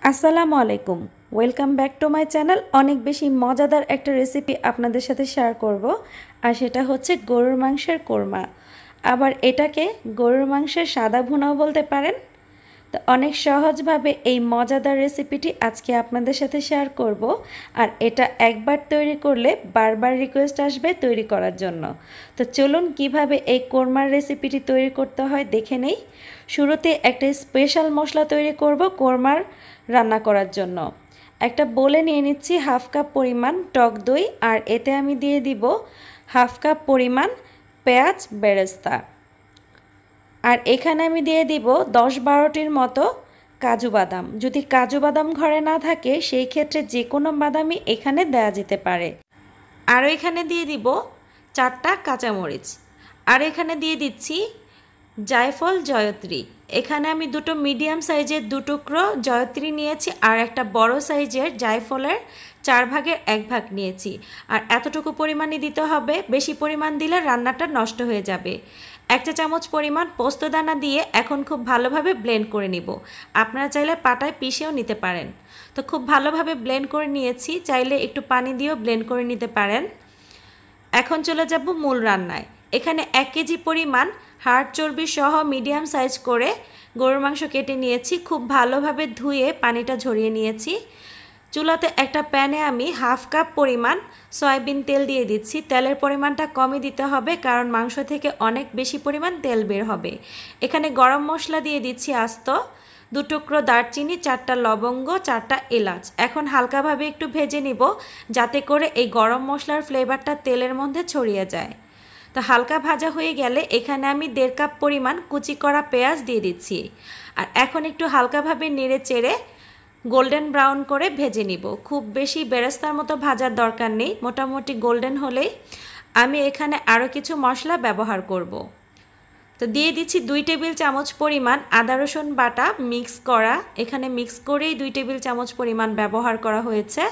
আসসালামু আলাইকুম। Welcome back to my channel. অনেক বেশি মজাদার একটা রেসিপি আপনাদের সাথে শেয়ার করব, আর সেটা হচ্ছে গরুর মাংসের কোরমা। আবার এটাকে গরুর মাংসের সাদা ভুনাও বলতে পারেন। তো অনেক সহজভাবে এই মজাদার রেসিপিটি আজকে আপনাদের সাথে শেয়ার করব, আর এটা একবার তৈরি করলে বারবার রিকোয়েস্ট আসবে তৈরি করার জন্য। তো চলুন কিভাবে এই কোরমার রেসিপিটি তৈরি করতে হয় দেখে নেই। শুরুতে একটা স্পেশাল মশলা তৈরি করব কোরমার রান্না করার জন্য। একটা বোলে নিয়ে নিচ্ছি হাফ কাপ পরিমাণ টক দই, আর এতে আমি দিয়ে দিব হাফ কাপ পরিমাণ পেঁয়াজ বেরেস্তা। আর এখানে আমি দিয়ে দিব 10-12টির মতো কাজু বাদাম। যদি কাজু বাদাম ঘরে না থাকে সেই ক্ষেত্রে যে কোনো বাদামই এখানে দেয়া যেতে পারে। আর এখানে দিয়ে দিব 4টা কাঁচামরিচ। আর এখানে দিয়ে দিচ্ছি জায়ফল জয়ত্রী। এখানে আমি দুটো মিডিয়াম সাইজের 2 টুকরো জয়ত্রী নিয়েছি, আর একটা বড় সাইজের জায়ফলের 4 ভাগের 1 ভাগ নিয়েছি। আর এতটুকু পরিমাণই দিতে হবে, বেশি পরিমাণ দিলে রান্নাটা নষ্ট হয়ে যাবে। 1 চা চামচ পরিমাণ পোস্তদানা দিয়ে এখন খুব ভালোভাবে ব্লেন্ড করে নিব। আপনারা চাইলে পাটায় পিষেও নিতে পারেন। তো খুব ভালোভাবে ব্লেন্ড করে নিয়েছি, চাইলে একটু পানি দিয়েও ব্লেন্ড করে নিতে পারেন। এখন চলে যাব মূল রান্নায়। এখানে 1 কেজি পরিমাণ হাড় চর্বি সহ মিডিয়াম সাইজ করে গরুর মাংস কেটে নিয়েছি। খুব ভালোভাবে ধুয়ে পানিটা ঝরিয়ে নিয়েছি। চুলাতে একটা প্যানে আমি হাফ কাপ পরিমাণ সয়াবিন তেল দিয়ে দিচ্ছি। তেলের পরিমাণটা কমই দিতে হবে, কারণ মাংস থেকে অনেক বেশি পরিমাণ তেল বের হবে। এখানে গরম মশলা দিয়ে দিচ্ছি আস্ত 2 টুকরো দারচিনি, 4টা লবঙ্গ, 4টা এলাচ। এখন হালকাভাবে একটু ভেজে নিব, যাতে করে এই গরম মশলার ফ্লেভারটা তেলের মধ্যে ছড়িয়ে যায়। তো হালকা ভাজা হয়ে গেলে এখানে আমি 1.5 কাপ পরিমাণ কুচি করা পেঁয়াজ দিয়ে দিচ্ছি। আর এখন একটু হালকাভাবে নেড়ে চেড়ে গোল্ডেন ব্রাউন করে ভেজে নিব। খুব বেশি বেরেস্তার মতো ভাজার দরকার নেই, মোটামুটি গোল্ডেন হলেই আমি এখানে আরও কিছু মশলা ব্যবহার করব। তো দিয়ে দিচ্ছি 2 টেবিল চামচ পরিমাণ আদা রসুন বাটা মিক্স করা। এখানে মিক্স করেই 2 টেবিল চামচ পরিমাণ ব্যবহার করা হয়েছে।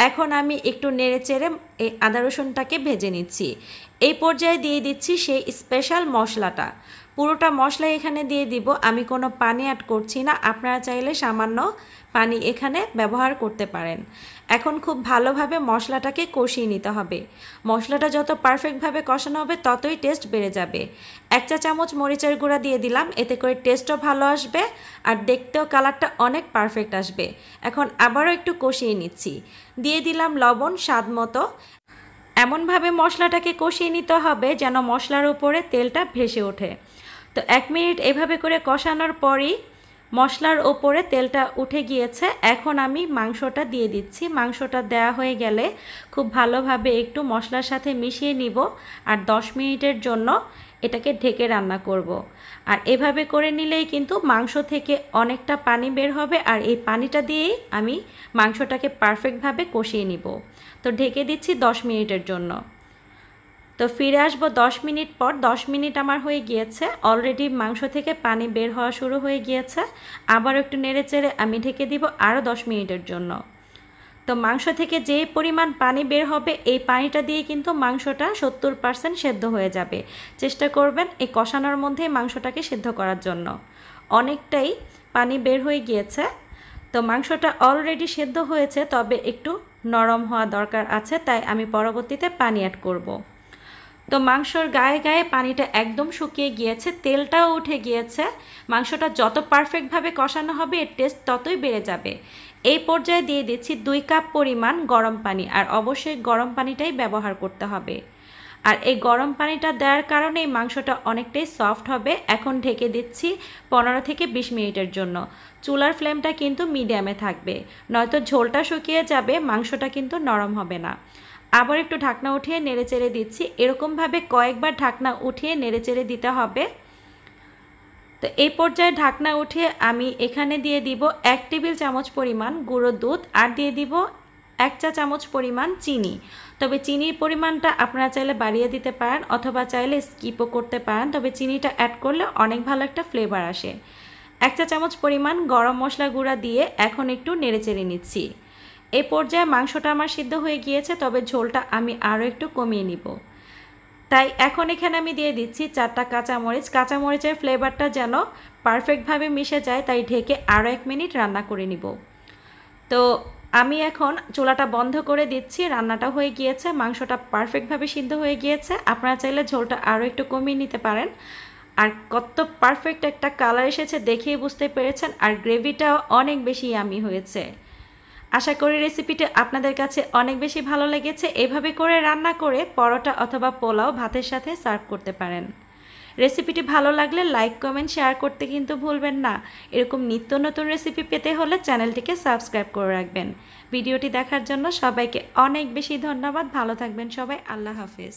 এখন আমি একটু নেড়েচেড়ে এই আদা রসুনটাকে ভেজে নিচ্ছি। এই পর্যায়ে দিয়ে দিচ্ছি সেই স্পেশাল মশলাটা। পুরোটা মশলা এখানে দিয়ে দিব, আমি কোনো পানি অ্যাড করছি না। আপনারা চাইলে সামান্য পানি এখানে ব্যবহার করতে পারেন। এখন খুব ভালোভাবে মশলাটাকে কষিয়ে নিতে হবে। মশলাটা যত পারফেক্টভাবে কষানো হবে ততই টেস্ট বেড়ে যাবে। 1 চা চামচ মরিচের গুঁড়া দিয়ে দিলাম, এতে করে টেস্টও ভালো আসবে আর দেখতেও কালারটা অনেক পারফেক্ট আসবে। এখন আবারও একটু কষিয়ে নিচ্ছি। দিয়ে দিলাম লবণ স্বাদ মতো। এমনভাবে মশলাটাকে কষিয়ে নিতে হবে যেন মশলার উপরে তেলটা ভেসে ওঠে। তো 1 মিনিট এভাবে করে কষানোর পরই মশলার ওপরে তেলটা উঠে গিয়েছে। এখন আমি মাংসটা দিয়ে দিচ্ছি। মাংসটা দেওয়া হয়ে গেলে খুব ভালোভাবে একটু মশলার সাথে মিশিয়ে নিব, আর 10 মিনিটের জন্য এটাকে ঢেকে রান্না করব। আর এভাবে করে নিলেই কিন্তু মাংস থেকে অনেকটা পানি বের হবে, আর এই পানিটা দিয়েই আমি মাংসটাকে পারফেক্টভাবে কষিয়ে নিব। তো ঢেকে দিচ্ছি 10 মিনিটের জন্য। তো ফিরে আসবো 10 মিনিট পর। 10 মিনিট আমার হয়ে গিয়েছে, অলরেডি মাংস থেকে পানি বের হওয়া শুরু হয়ে গিয়েছে। আবার একটু নেড়েচেড়ে আমি ঢেকে দিব আরও 10 মিনিটের জন্য। তো মাংস থেকে যে পরিমাণ পানি বের হবে এই পানিটা দিয়ে কিন্তু মাংসটা 70% সেদ্ধ হয়ে যাবে। চেষ্টা করবেন এই কষানোর মধ্যেই মাংসটাকে সেদ্ধ করার জন্য। অনেকটাই পানি বের হয়ে গিয়েছে। তো মাংসটা অলরেডি সেদ্ধ হয়েছে, তবে একটু নরম হওয়া দরকার আছে, তাই আমি পরবর্তীতে পানি অ্যাড করব। তো মাংসর গায়ে গায়ে পানিটা একদম শুকিয়ে গিয়েছে, তেলটাও উঠে গিয়েছে। মাংসটা যত পারফেক্টভাবে কষানো হবে এর টেস্ট ততই বেড়ে যাবে। এই পর্যায়ে দিয়ে দিচ্ছি 2 কাপ পরিমাণ গরম পানি, আর অবশ্যই গরম পানিটাই ব্যবহার করতে হবে। আর এই গরম পানিটা দেওয়ার কারণে এই মাংসটা অনেকটাই সফট হবে। এখন ঢেকে দিচ্ছি 15 থেকে 20 মিনিটের জন্য। চুলার ফ্লেমটা কিন্তু মিডিয়ামে থাকবে, নয়তো ঝোলটা শুকিয়ে যাবে, মাংসটা কিন্তু নরম হবে না। আবার একটু ঢাকনা উঠিয়ে নেড়েচেড়ে দিচ্ছি। এরকমভাবে কয়েকবার ঢাকনা উঠিয়ে নেড়েচেড়ে দিতে হবে। তো এই পর্যায়ে ঢাকনা উঠিয়ে আমি এখানে দিয়ে দিব 1 টেবিল চামচ পরিমাণ গুঁড়ো দুধ, আর দিয়ে দিব 1 চা চামচ পরিমাণ চিনি। তবে চিনির পরিমাণটা আপনারা চাইলে বাড়িয়ে দিতে পারেন, অথবা চাইলে স্কিপও করতে পারেন, তবে চিনিটা অ্যাড করলে অনেক ভালো একটা ফ্লেভার আসে। 1 চা চামচ পরিমাণ গরম মশলা গুঁড়া দিয়ে এখন একটু নেড়েচেড়ে নিচ্ছি। এই পর্যায়ে মাংসটা আমার সিদ্ধ হয়ে গিয়েছে, তবে ঝোলটা আমি আরও একটু কমিয়ে নিব। তাই এখন এখানে আমি দিয়ে দিচ্ছি 4টা কাঁচামরিচ। কাঁচামরিচের ফ্লেভারটা যেন পারফেক্টভাবে মিশে যায়, তাই ঢেকে আরও 1 মিনিট রান্না করে নিব। তো আমি এখন চুলাটা বন্ধ করে দিচ্ছি। রান্নাটা হয়ে গিয়েছে, মাংসটা পারফেক্টভাবে সিদ্ধ হয়ে গিয়েছে। আপনারা চাইলে ঝোলটা আরও একটু কমিয়ে নিতে পারেন। আর কত পারফেক্ট একটা কালার এসেছে দেখেই বুঝতে পেরেছেন, আর গ্রেভিটাও অনেক বেশি ইয়ামি হয়েছে। আশা করি রেসিপিটা আপনাদের কাছে অনেক বেশি ভালো লেগেছে। এভাবে করে রান্না করে পরোটা অথবা পোলাও ভাতের সাথে সার্ভ করতে পারেন। রেসিপিটি ভালো লাগলে লাইক কমেন্ট শেয়ার করতে কিন্তু ভুলবেন না। এরকম নিত্য নতুন রেসিপি পেতে হলে চ্যানেলটিকে সাবস্ক্রাইব করে রাখবেন। ভিডিওটি দেখার জন্য সবাইকে অনেক বেশি ধন্যবাদ। ভালো থাকবেন সবাই। আল্লাহ হাফেজ।